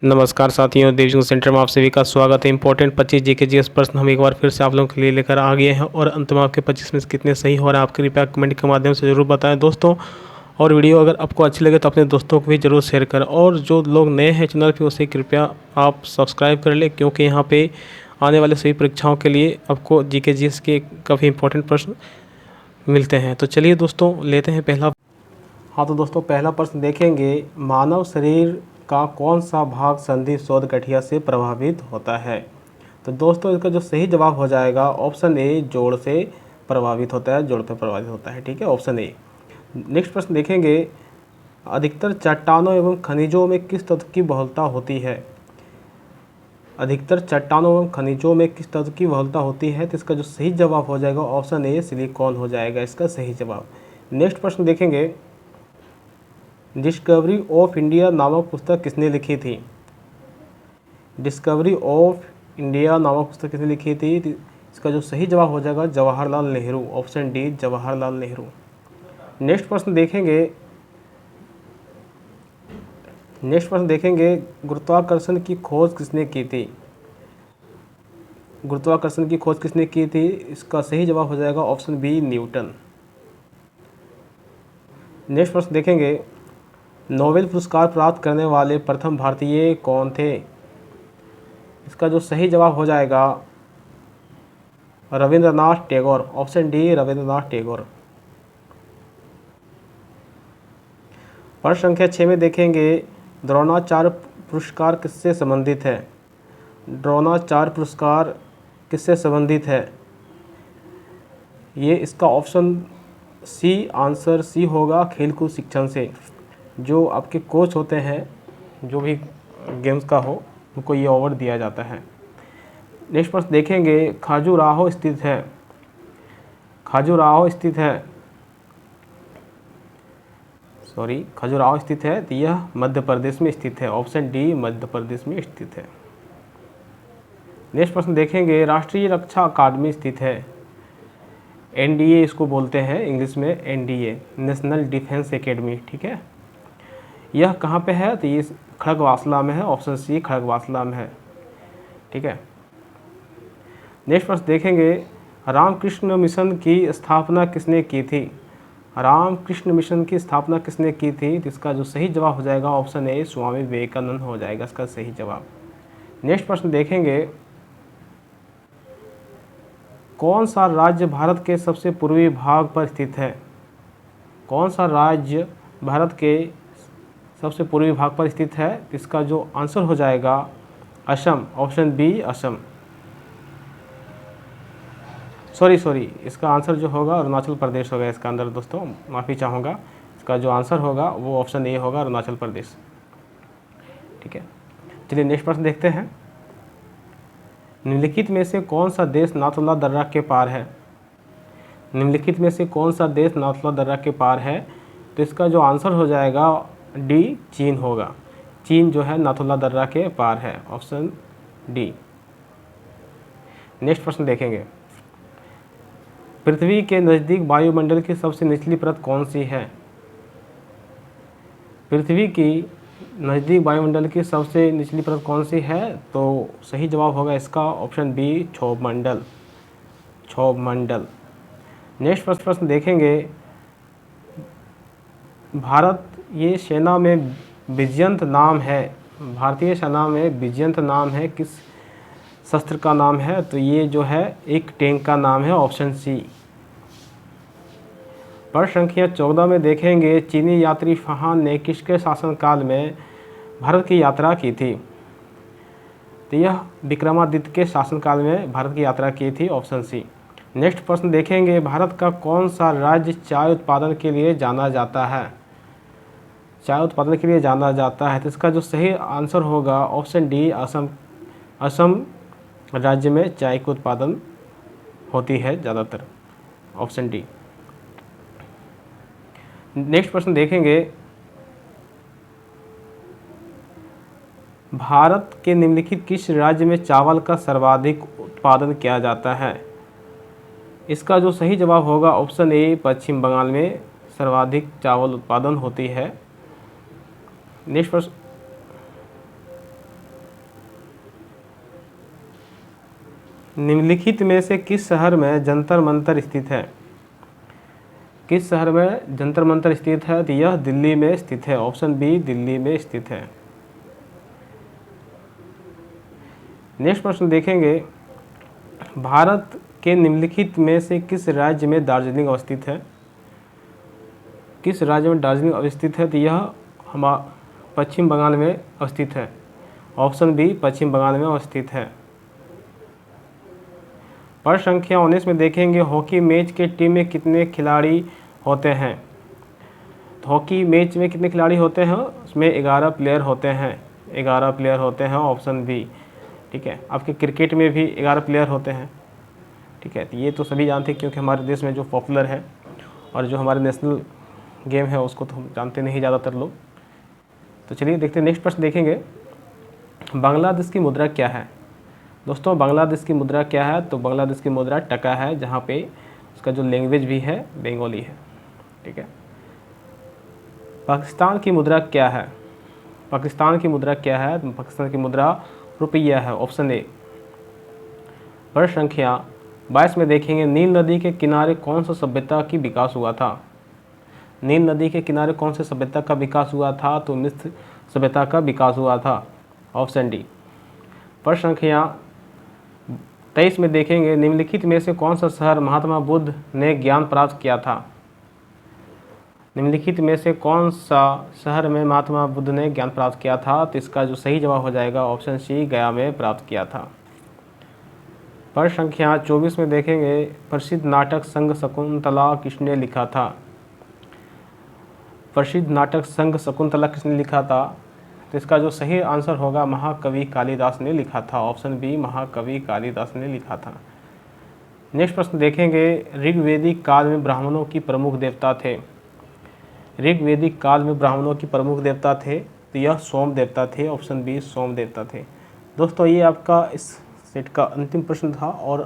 नमस्कार साथियों, देवजंग सेंटर में आप सभी का स्वागत है। इंपॉर्टेंट 25 जीके जीएस प्रश्न हम एक बार फिर से आप लोगों के लिए लेकर आ गए हैं और अंत में आपके 25 में से कितने सही हो रहा है आप कृपया कमेंट के माध्यम से ज़रूर बताएं दोस्तों। और वीडियो अगर आपको अच्छी लगे तो अपने दोस्तों को भी ज़रूर शेयर करें और जो लोग नए हैं चैनल पर उसे कृपया आप सब्सक्राइब कर लें, क्योंकि यहाँ पर आने वाले सभी परीक्षाओं के लिए आपको जीके जीएस के काफ़ी इंपॉर्टेंट प्रश्न मिलते हैं। तो चलिए दोस्तों लेते हैं पहला। हाँ तो दोस्तों पहला प्रश्न देखेंगे, मानव शरीर का कौन सा भाग संधि शोथ गठिया से प्रभावित होता है। तो दोस्तों इसका जो सही जवाब हो जाएगा ऑप्शन ए, जोड़ से प्रभावित होता है, जोड़ पे प्रभावित होता है। ठीक है, ऑप्शन ए। नेक्स्ट प्रश्न देखेंगे, अधिकतर चट्टानों एवं खनिजों में किस तत्व की बहुलता होती है। अधिकतर चट्टानों एवं खनिजों में किस तत्व की बहुलता होती है। तो इसका जो सही जवाब हो जाएगा ऑप्शन ए, सिलिकॉन हो जाएगा इसका सही जवाब। नेक्स्ट प्रश्न देखेंगे, डिस्कवरी ऑफ इंडिया नामक पुस्तक किसने लिखी थी। डिस्कवरी ऑफ इंडिया नामक पुस्तक किसने लिखी थी। इसका जो सही जवाब हो जाएगा Jawaharlal Nehru, option D Jawaharlal Nehru. Next प्रश्न देखेंगे, गुरुत्वाकर्षण की खोज किसने की थी। गुरुत्वाकर्षण की खोज किसने की थी। इसका सही जवाब हो जाएगा ऑप्शन बी, न्यूटन। नेक्स्ट प्रश्न देखेंगे, नोबेल पुरस्कार प्राप्त करने वाले प्रथम भारतीय कौन थे। इसका जो सही जवाब हो जाएगा रविंद्रनाथ टैगोर, ऑप्शन डी रविंद्रनाथ टैगोर। प्रश्न संख्या 6 में देखेंगे, द्रोणाचार्य पुरस्कार किससे संबंधित है। द्रोणाचार्य पुरस्कार किससे संबंधित है। ये इसका ऑप्शन सी, आंसर सी होगा, खेलकूद शिक्षण से। जो आपके कोच होते हैं जो भी गेम्स का हो उनको ये अवार्ड दिया जाता है। नेक्स्ट प्रश्न देखेंगे, खजुराहो स्थित है तो यह मध्य प्रदेश में स्थित है, ऑप्शन डी मध्य प्रदेश में स्थित है। नेक्स्ट प्रश्न देखेंगे, राष्ट्रीय रक्षा अकादमी स्थित है। एनडीए इसको बोलते हैं इंग्लिश में, एनडीए नेशनल डिफेंस एकेडमी। ठीक है, यह कहाँ पे है तो ये खड़गवासला में है, ऑप्शन सी खड़गवासला में है। ठीक है। नेक्स्ट प्रश्न देखेंगे, रामकृष्ण मिशन की स्थापना किसने की थी। रामकृष्ण मिशन की स्थापना किसने की थी। तो इसका जो सही जवाब हो जाएगा ऑप्शन ए, स्वामी विवेकानंद हो जाएगा इसका सही जवाब। नेक्स्ट प्रश्न देखेंगे, कौन सा राज्य भारत के सबसे पूर्वी भाग पर स्थित है। कौन सा राज्य भारत के सबसे पूर्वी भाग पर स्थित है। इसका जो आंसर हो जाएगा Assam, option B Assam. Sorry इसका आंसर जो होगा अरुणाचल प्रदेश होगा इसका अंदर दोस्तों, माफ़ी चाहूँगा। इसका जो आंसर होगा वो ऑप्शन ए होगा, अरुणाचल प्रदेश। ठीक है, चलिए नेक्स्ट प्रश्न देखते हैं, निम्नलिखित में से कौन सा देश नाथुला दर्रा के पार है। निम्नलिखित में से कौन सा देश नाथुला दर्रा के पार है। तो इसका जो आंसर हो जाएगा डी, चीन होगा। चीन जो है नाथुला दर्रा के पार है, ऑप्शन डी। नेक्स्ट प्रश्न देखेंगे, पृथ्वी के नज़दीक वायुमंडल की सबसे निचली परत कौन सी है। पृथ्वी की नज़दीक वायुमंडल की सबसे निचली परत कौन सी है। तो सही जवाब होगा इसका ऑप्शन बी, क्षोभमंडल। नेक्स्ट प्रश्न देखेंगे, भारत ये सेना में विजयंत नाम है। भारतीय सेना में विजयंत नाम है, किस शस्त्र का नाम है। तो ये जो है एक टैंक का नाम है, ऑप्शन सी। प्रश्न संख्या 14 में देखेंगे, चीनी यात्री फहान ने किसके शासनकाल में भारत की यात्रा की थी। तो यह विक्रमादित्य के शासनकाल में भारत की यात्रा की थी, ऑप्शन सी। नेक्स्ट प्रश्न देखेंगे, भारत का कौन सा राज्य चाय उत्पादन के लिए जाना जाता है। चाय उत्पादन के लिए जाना जाता है। तो इसका जो सही आंसर होगा ऑप्शन डी, असम। असम राज्य में चाय का उत्पादन होती है ज़्यादातर, ऑप्शन डी। नेक्स्ट प्रश्न देखेंगे, भारत के निम्नलिखित किस राज्य में चावल का सर्वाधिक उत्पादन किया जाता है। इसका जो सही जवाब होगा ऑप्शन ए, पश्चिम बंगाल में सर्वाधिक चावल उत्पादन होती है। नेक्स्ट प्रश्न निम्नलिखित में से किस शहर में जंतर मंतर स्थित है? किस शहर में जंतर मंतर स्थित है? तो यह दिल्ली में स्थित है। ऑप्शन बी दिल्ली में स्थित है। नेक्स्ट प्रश्न देखेंगे, भारत के निम्नलिखित में से किस राज्य में दार्जिलिंग अवस्थित है? किस राज्य में दार्जिलिंग अवस्थित है? तो यह पश्चिम बंगाल में अवस्थित है। ऑप्शन बी पश्चिम बंगाल में अवस्थित है। प्रश्न संख्या 19 में देखेंगे, हॉकी मैच के टीम में कितने खिलाड़ी होते हैं? तो हॉकी मैच में कितने खिलाड़ी होते हैं? उसमें 11 प्लेयर होते हैं। 11 प्लेयर होते हैं। Option B. ठीक है, आपके क्रिकेट में भी 11 प्लेयर होते हैं। ठीक है, तो ये तो सभी जानते हैं क्योंकि हमारे देश में जो पॉपुलर है और जो हमारे नेशनल गेम है उसको तो हम जानते नहीं ज़्यादातर लोग। तो चलिए देखते हैं, नेक्स्ट प्रश्न देखेंगे, बांग्लादेश की मुद्रा क्या है? दोस्तों बांग्लादेश की मुद्रा क्या है? तो बांग्लादेश की मुद्रा टका है, जहाँ पे उसका जो लैंग्वेज भी है बंगाली है। ठीक है, पाकिस्तान की मुद्रा क्या है? पाकिस्तान की मुद्रा क्या है? तो पाकिस्तान की मुद्रा रुपया है। Option A. प्रश्न संख्या 22 में देखेंगे, नील नदी के किनारे कौन सा सभ्यता की विकास हुआ था? नील नदी के किनारे कौन से सभ्यता का विकास हुआ था? तो मिस्र सभ्यता का विकास हुआ था। Option D. प्रश्न संख्या 23 में देखेंगे, निम्नलिखित में से कौन सा शहर महात्मा बुद्ध ने ज्ञान प्राप्त किया था? निम्नलिखित में से कौन सा शहर में महात्मा बुद्ध ने ज्ञान प्राप्त किया था? तो इसका जो सही जवाब हो जाएगा ऑप्शन सी, गया में प्राप्त किया था। प्रश्न संख्या 24 में देखेंगे, प्रसिद्ध नाटक संघ शकुंतला किसने लिखा था? प्रसिद्ध नाटक संघ शकुंतला किसने लिखा था? तो इसका जो सही आंसर होगा महाकवि कालिदास ने लिखा था। ऑप्शन बी, महाकवि कालिदास ने लिखा था। नेक्स्ट प्रश्न देखेंगे, ऋग्वेदिक काल में ब्राह्मणों की प्रमुख देवता थे? ऋग्वेदिक काल में ब्राह्मणों की प्रमुख देवता थे, तो यह सोम देवता थे। ऑप्शन बी, सोम देवता थे। दोस्तों ये आपका इस सेट का अंतिम प्रश्न था और